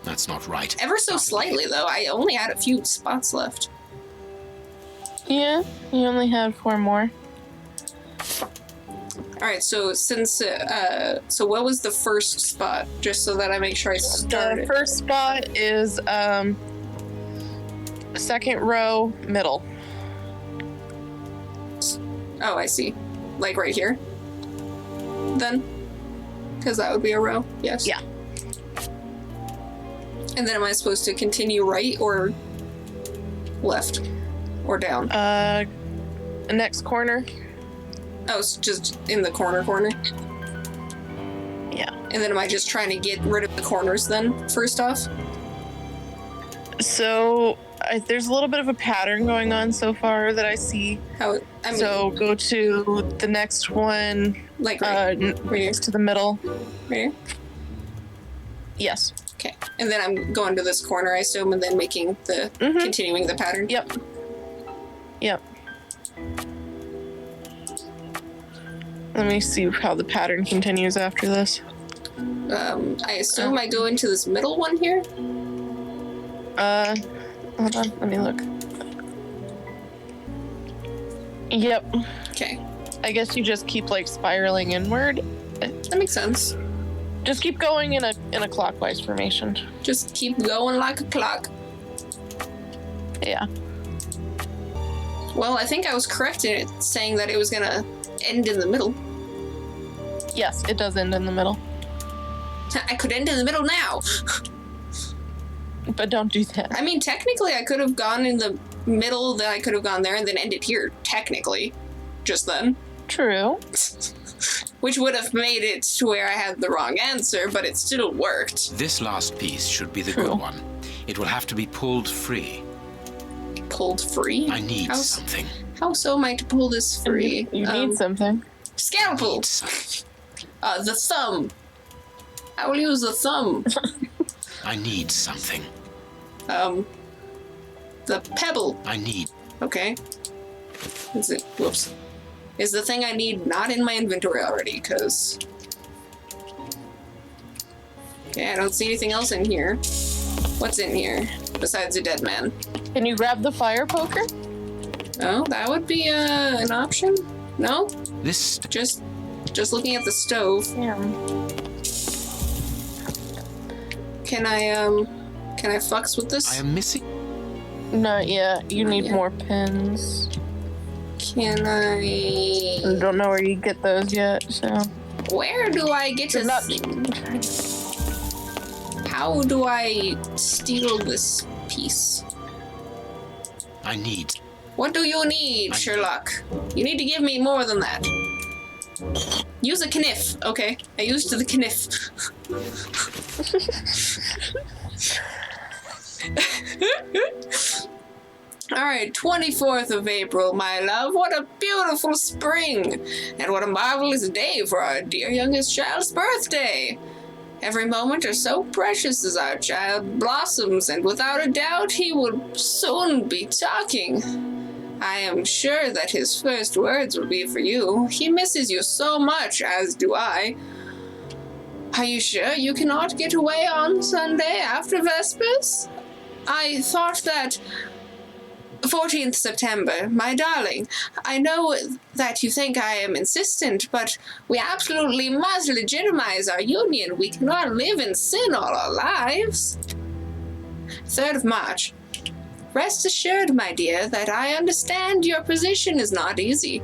That's not right. Ever so slightly though, I only had a few spots left. Yeah, you only have 4 more. Alright, so since, so what was the first spot? Just so that I make sure I start The it. first spot is second row, middle. Oh, I see. Like right here? Then? Because that would be a row, yes. Yeah. And then am I supposed to continue right or left? Or down? Next corner. Oh, it's just in the corner. Yeah. And then am I just trying to get rid of the corners then, first off? So there's a little bit of a pattern going on so far that I see. How, I mean, So go to the next one, like right here? next to the middle. Right here? Yes. Okay. And then I'm going to this corner, I assume, and then making the, Mhm. continuing the pattern? Yep. Yep. Let me see how the pattern continues after this. I assume I go into this middle one here? Hold on, let me look. Yep. Okay. I guess you just keep like spiraling inward. That makes sense. Just keep going in a clockwise formation. Just keep going like a clock. Yeah. Well, I think I was correct in it, saying that it was gonna end in the middle. Yes, it does end in the middle. I could end in the middle now. But don't do that. I mean, technically, I could have gone in the middle, then I could have gone there, and then ended here, technically. Just then. True. Which would have made it to where I had the wrong answer, but it still worked. This last piece should be the True. good one. It will have to be pulled free. Pulled free? I need How- something. How so am I to pull this free? You need something. Scalpel! Need something. The thumb. I will use the thumb. I need something. The pebble. I need. Okay. Is it? Whoops. Is the thing I need not in my inventory already? Because. Okay, I don't see anything else in here. What's in here besides a dead man? Can you grab the fire poker? Oh, that would be an option. No, This just looking at the stove. Yeah. Can I fucks with this? I am missing. Not yet. You Not need yet. more pins. Can I... I don't know where you get those yet, so. Where do I get to... How do I steal this piece? I need. What do you need, Sherlock? You need to give me more than that. Use a kniff. Okay, I used the kniff. Alright, 24th of April, my love. What a beautiful spring! And what a marvelous day for our dear youngest child's birthday! Every moment is so precious as our child blossoms, and without a doubt he will soon be talking. I am sure that his first words will be for you. He misses you so much, as do I. Are you sure you cannot get away on Sunday after Vespers? I thought that 14th September, my darling. I know that you think I am insistent, but we absolutely must legitimize our union. We cannot live in sin all our lives. 3rd of March. Rest assured, my dear, that I understand your position is not easy,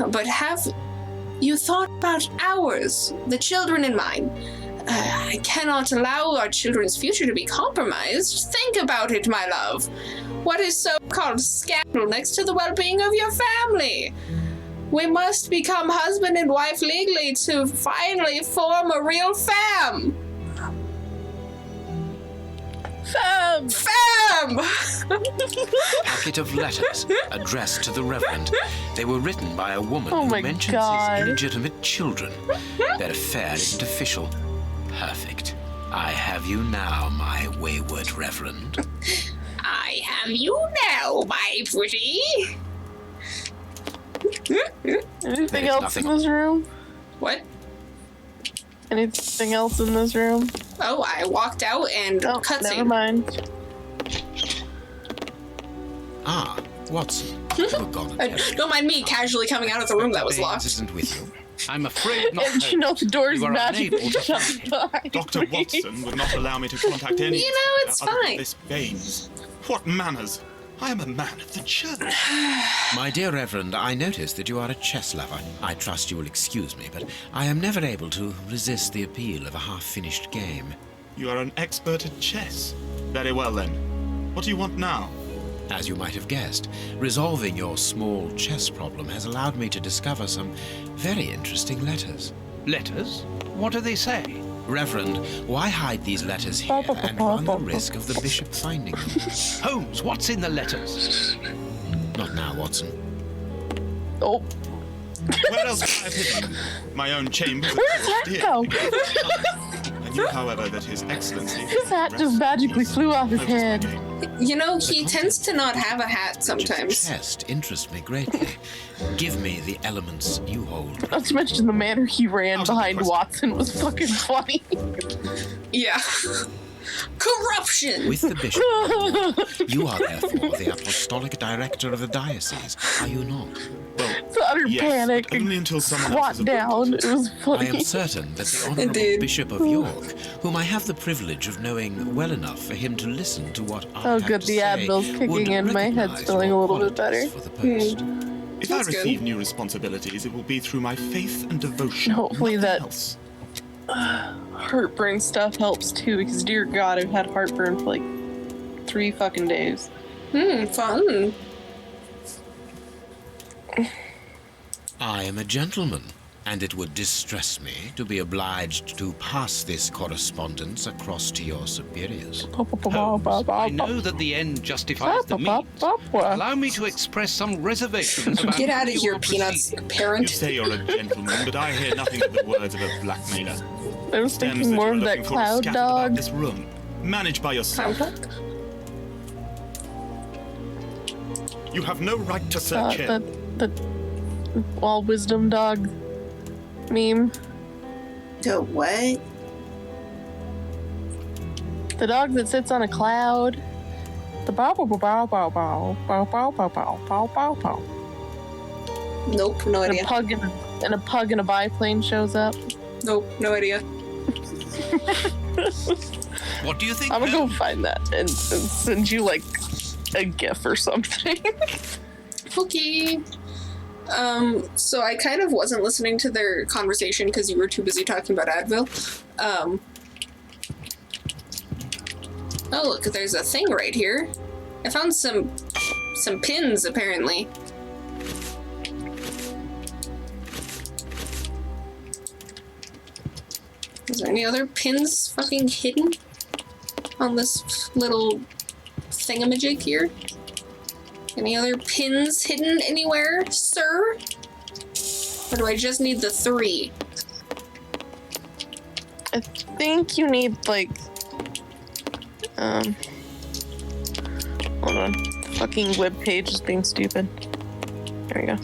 but have you thought about ours, the children in mine? I cannot allow our children's future to be compromised. Think about it, my love. What is so-called scandal next to the well-being of your family? We must become husband and wife legally to finally form a real fam. Fam! Packet of letters addressed to the Reverend. They were written by a woman Oh who my mentions God. his illegitimate children. Their affair isn't official. Perfect. I have you now, my wayward Reverend. I have you now, my pretty. Anything There's else nothing. in this room? What? Anything else in this room? Oh, I walked out and Oh, cutscene. never mind. Ah, Watson. Oh, God, Don't mind me casually coming out of the room that was Baines locked. isn't with you. I'm afraid not. And you know the door's You are magically unable to shut find behind Dr. me. Watson would not allow me to contact any You know, it's other than fine. Miss Baines. What manners? I am a man of the church. My dear Reverend, I notice that you are a chess lover. I trust you will excuse me, but I am never able to resist the appeal of a half-finished game. You are an expert at chess. Very well then. What do you want now? As you might have guessed, resolving your small chess problem has allowed me to discover some very interesting letters. Letters? What do they say? Reverend, why hide these letters here and run the risk of the bishop finding them? Holmes, what's in the letters? Not now, Watson. Oh, Where else could I have hidden them? My own chamber. where does that go? I knew, however, that His Excellency. His hat just magically flew off his head. You know, he tends to not have a hat sometimes. Chest interests me greatly. Give me the elements you hold. Not to mention the manner he ran Out of the behind question. Watson was fucking funny. Yeah. Corruption! With the bishop, you are therefore the apostolic director of the diocese, are you not? Well, It's utter yes, panic but only and until someone squat else has down. appointed It was I funny. am certain that the Honourable Indeed. Bishop of York, whom I have the privilege of knowing well enough for him to listen to what I Oh, have good, to the say, Advil's kicking would in. My head's recognise feeling your a little bit qualities better. for the post. If I That's good. receive new responsibilities, it will be through my faith and devotion. Hopefully nothing that- else. Heartburn stuff helps too, because dear God, I've had heartburn for like 3 fucking days. Fun. I am a gentleman, and it would distress me to be obliged to pass this correspondence across to your superiors. Holmes, I know that the end justifies the means. Allow me to express some reservations about Get out how of you here, are Peanuts, proceeding. You parent. say you're a gentleman, but I hear nothing of the words of a blackmailer. I was Stems thinking that more you are of that looking for cloud scattered about dog. this room, managed by yourself. You have no right to search here. The all wisdom dog meme. The what? The dog that sits on a cloud. The bow bow bow bow bow bow bow bow bow bow bow bow. Nope, no And idea. a pug in a biplane shows up. Nope, no idea. What do you think? I'm gonna go Holmes? find that and send you like a gif or something. Okay. So I kind of wasn't listening to their conversation because you were too busy talking about Advil. Oh, look, there's a thing right here. I found some pins, apparently. Is there any other pins fucking hidden on this little thingamajig here? Any other pins hidden anywhere, sir? Or do I just need the 3? I think you need, like, hold on. Fucking web page is being stupid. There we go.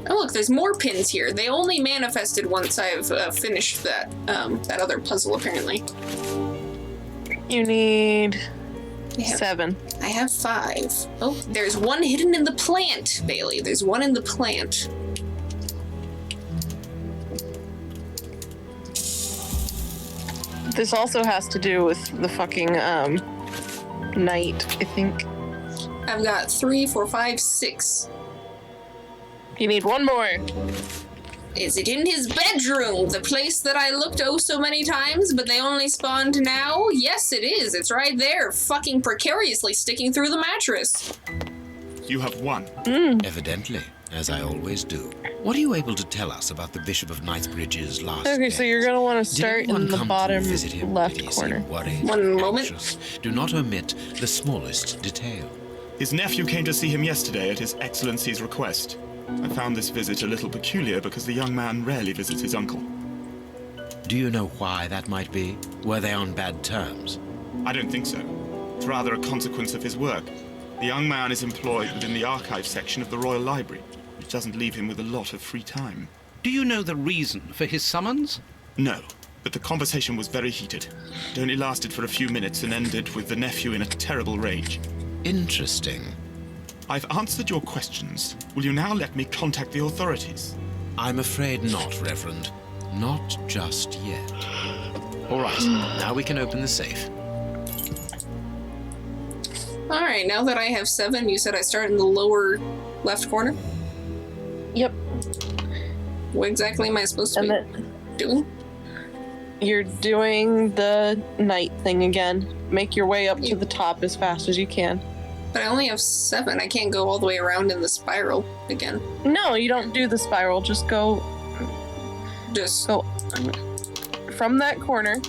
Oh, look, there's more pins here. They only manifested once I've finished that other puzzle, apparently. You need I have 7. I have 5. Oh, there's one hidden in the plant, Bailey. There's one in the plant. This also has to do with the fucking, night, I think. I've got 3, 4, 5, 6. You need 1 more. Is it in his bedroom? The place that I looked oh so many times, but they only spawned now? Yes, it is. It's right there, fucking precariously sticking through the mattress. You have 1. Evidently, as I always do. What are you able to tell us about the Bishop of Knightsbridge's last Okay, so you're gonna want to Did start anyone in the come to bottom visit him? left Did he corner. seem worried, One moment. anxious? Do not omit the smallest detail. His nephew came to see him yesterday at His Excellency's request. I found this visit a little peculiar because the young man rarely visits his uncle. Do you know why that might be? Were they on bad terms? I don't think so. It's rather a consequence of his work. The young man is employed within the archive section of the Royal Library, which doesn't leave him with a lot of free time. Do you know the reason for his summons? No, but the conversation was very heated. It only lasted for a few minutes and ended with the nephew in a terrible rage. Interesting. I've answered your questions. Will you now let me contact the authorities? I'm afraid not, Reverend. Not just yet. All right, now we can open the safe. Alright, now that I have 7, you said I start in the lower left corner? Yep. What exactly am I supposed to And be then doing? you're doing the night thing again. Make your way up to the top as fast as you can. But I only have 7. I can't go all the way around in the spiral again. No, you don't do the spiral. Just go Just, from that corner.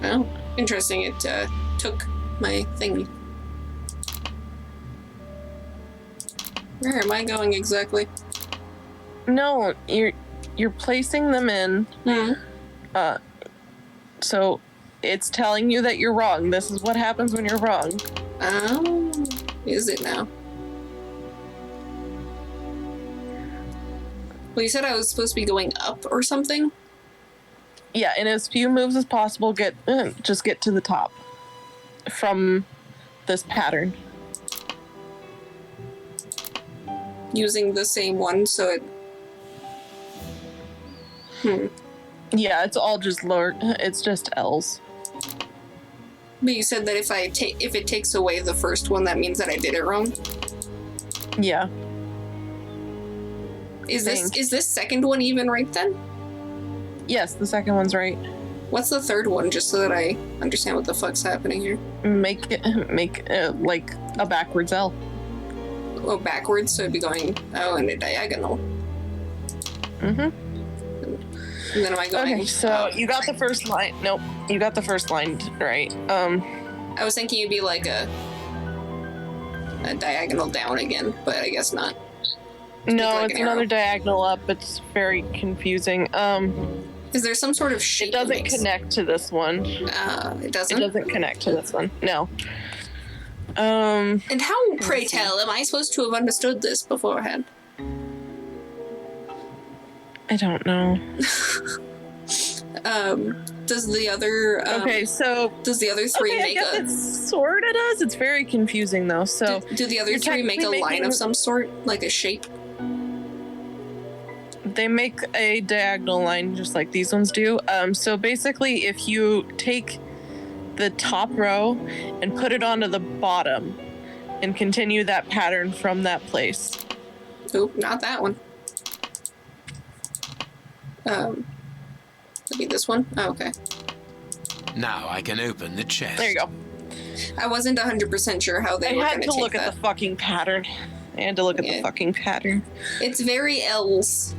oh, interesting. It took my thingy. Where am I going exactly? No, you're placing them in. So it's telling you that you're wrong. This is what happens when you're wrong. Oh, is it now? Well, you said I was supposed to be going up or something? Yeah, in as few moves as possible, just get to the top from this pattern. Using the same one, so it... Yeah, it's all just lower. It's just L's. But you said that if it takes away the first one, that means that I did it wrong? Yeah. Is this second one even right then? Yes, the second one's right. What's the third one, just so that I understand what the fuck's happening here? Make like a backwards L. Oh, backwards, so it'd be going, in a diagonal. Mm-hmm. And then am I going... Okay, so you got the first line. Nope, you got the first line right. I was thinking it'd be like a diagonal down again, but I guess not. No, like it's an another arrow. diagonal up. It's very confusing. Is there some sort of shape? It doesn't that makes- connect to this one. It doesn't? It doesn't connect to this one. No. And how, pray tell, am I supposed to have understood this beforehand? I don't know. Does the other... Okay, so Does the other 3 okay, I make guess a... it sort of does. It's very confusing though. So Do the other you're 3 make a technically line making- of some sort? Like a shape? they make a diagonal line just like these ones do. So basically, if you take the top row and put it onto the bottom, and continue that pattern from that place. Oop, not that one. Maybe this one? Oh, okay. Now I can open the chest. There you go. I wasn't 100% sure how they I were going had to to take look that. at the fucking pattern. I had to look at Yeah. the fucking pattern. It's very L's.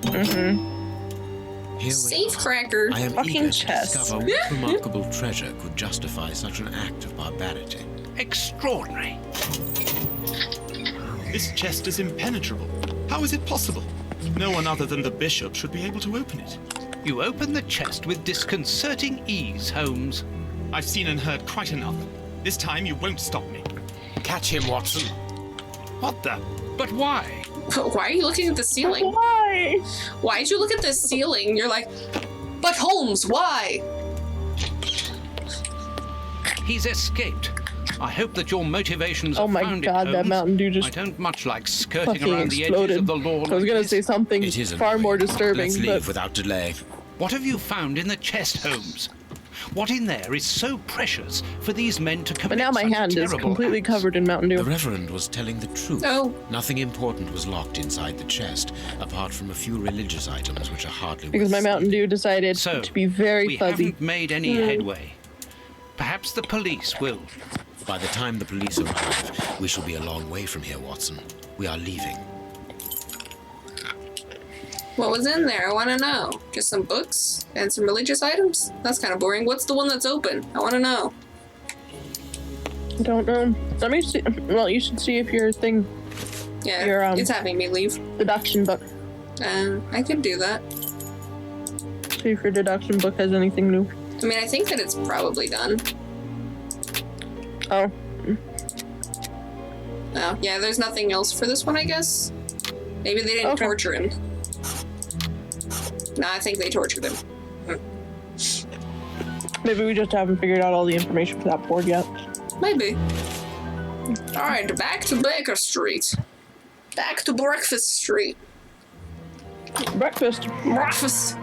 Mm-hmm. Here we Safe are. cracker. I am Fucking eager chest. to discover what remarkable treasure could justify such an act of barbarity. Extraordinary. This chest is impenetrable. How is it possible? No one other than the bishop should be able to open it. You open the chest with disconcerting ease, Holmes. I've seen and heard quite enough. This time you won't stop me. Catch him, Watson. What the? But why? Why are you looking at the ceiling? Why? Why'd you look at the ceiling? You're like, but Holmes, why? He's escaped. I hope that your motivations Oh are my founded, god, that Holmes. Mountain Dew I just don't much like skirting fucking around the edges exploded. of the law I was like gonna this. say something It is far more disturbing, Let's but leave without delay. What have you found in the chest, Holmes? What in there is so precious for these men to commit but now my such hand is terrible completely acts? covered in Mountain The Dew. Reverend was telling the truth. Oh. Nothing important was locked inside the chest, apart from a few religious items which are hardly Because my worth Mountain Dew decided So, to be very we fuzzy. haven't made any headway. Perhaps the police will. By the time the police arrive, we shall be a long way from here, Watson. We are leaving. What was in there? I want to know. Just some books and some religious items? That's kind of boring. What's the one that's open? I want to know. I don't know. Let me see. Well, you should see if your thing, Yeah, Your, it's having me leave. deduction book. I could do that. See if your deduction book has anything new. I mean, I think that it's probably done. Oh, Oh, yeah, there's nothing else for this one, I guess. Maybe they didn't Okay. torture him. No, I think they tortured him. maybe we just haven't figured out all the information for that board yet. Maybe. Alright, back to Baker Street. Back to Breakfast Street. Breakfast. Breakfast.